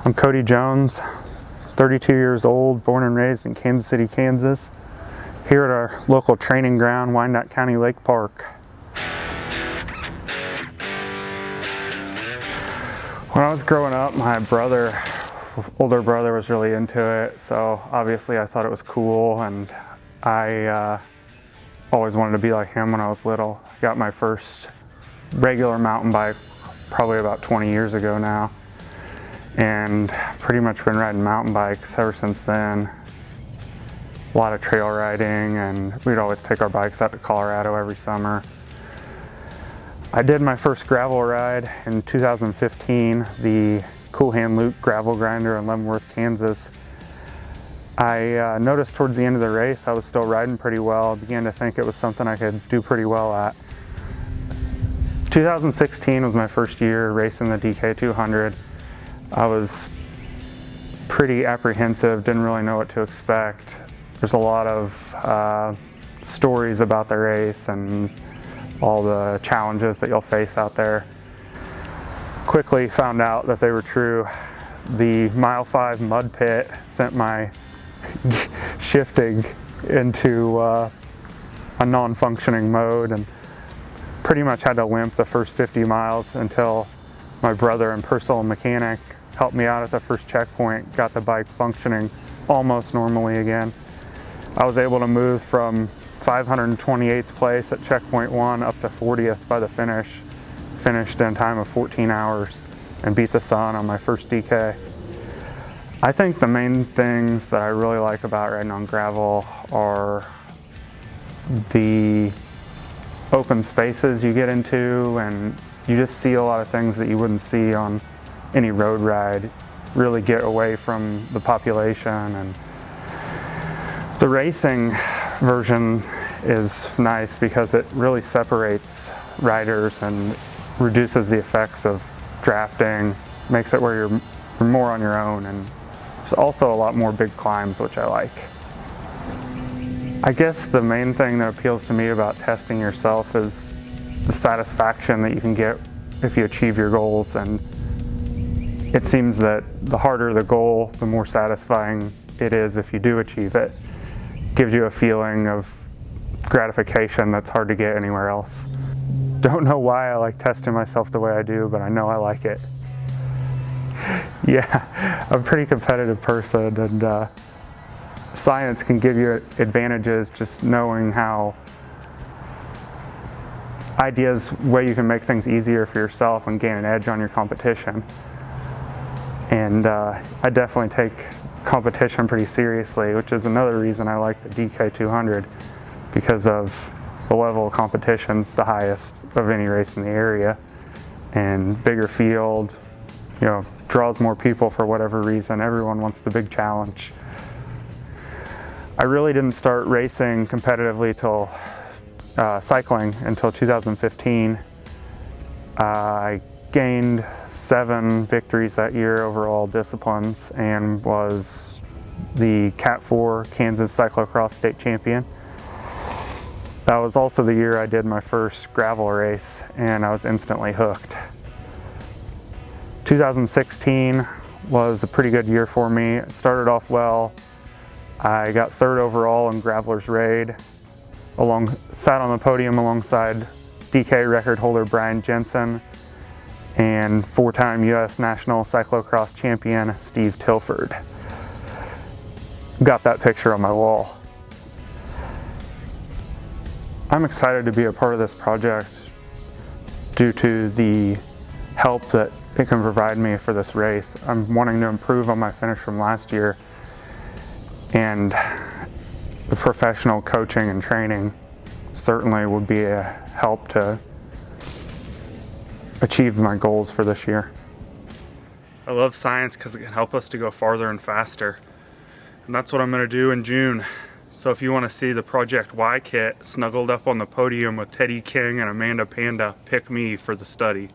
I'm Cody Jones, 32 years old, born and raised in Kansas City, Kansas, here at our local training ground, Wyandotte County Lake Park. When I was growing up, my older brother was really into it, so obviously I thought it was cool, and I always wanted to be like him when I was little. I got my first regular mountain bike probably about 20 years ago now, and pretty much been riding mountain bikes ever since then. A lot of trail riding, and we'd always take our bikes out to Colorado every summer. I did my first gravel ride in 2015, the Cool Hand Luke gravel grinder in Leavenworth, Kansas. I noticed towards the end of the race I was still riding pretty well. I began to think it was something I could do pretty well at. 2016 was my first year racing the DK 200. I was pretty apprehensive, didn't really know what to expect. There's a lot of stories about the race and all the challenges that you'll face out there. Quickly found out that they were true. The mile 5 mud pit sent my shifting into a non-functioning mode, and pretty much had to limp the first 50 miles until my brother and personal mechanic helped me out at the first checkpoint, got the bike functioning almost normally again. I was able to move from 528th place at checkpoint 1 up to 40th by the finish. Finished in time of 14 hours and beat the sun on my first DK. I think the main things that I really like about riding on gravel are the open spaces you get into, and you just see a lot of things that you wouldn't see on any road ride. Really get away from the population, and the racing version is nice because it really separates riders and reduces the effects of drafting, makes it where you're more on your own, and there's also a lot more big climbs, which I like. I guess the main thing that appeals to me about testing yourself is the satisfaction that you can get if you achieve your goals, and it seems that the harder the goal, the more satisfying it is if you do achieve it. It gives you a feeling of gratification that's hard to get anywhere else. Don't know why I like testing myself the way I do, but I know I like it. Yeah, I'm a pretty competitive person, and science can give you advantages just knowing how way you can make things easier for yourself and gain an edge on your competition. And I definitely take competition pretty seriously, which is another reason I like the DK 200, because of the level of competition's the highest of any race in the area, and bigger field, draws more people for whatever reason. Everyone wants the big challenge. I really didn't start racing competitively till cycling until 2015. I gained 7 victories that year over all disciplines and was the Cat 4 Kansas Cyclocross State Champion. That was also the year I did my first gravel race, and I was instantly hooked. 2016 was a pretty good year for me. It started off well. I got 3rd overall in Graveler's Raid, sat on the podium alongside DK record holder Brian Jensen and 4-time U.S. National Cyclocross champion Steve Tilford. Got that picture on my wall. I'm excited to be a part of this project due to the help that it can provide me for this race. I'm wanting to improve on my finish from last year, and the professional coaching and training certainly would be a help to achieve my goals for this year. I love science because it can help us to go farther and faster, and that's what I'm going to do in June. So if you want to see the Project Y kit snuggled up on the podium with Teddy King and Amanda Panda, pick me for the study.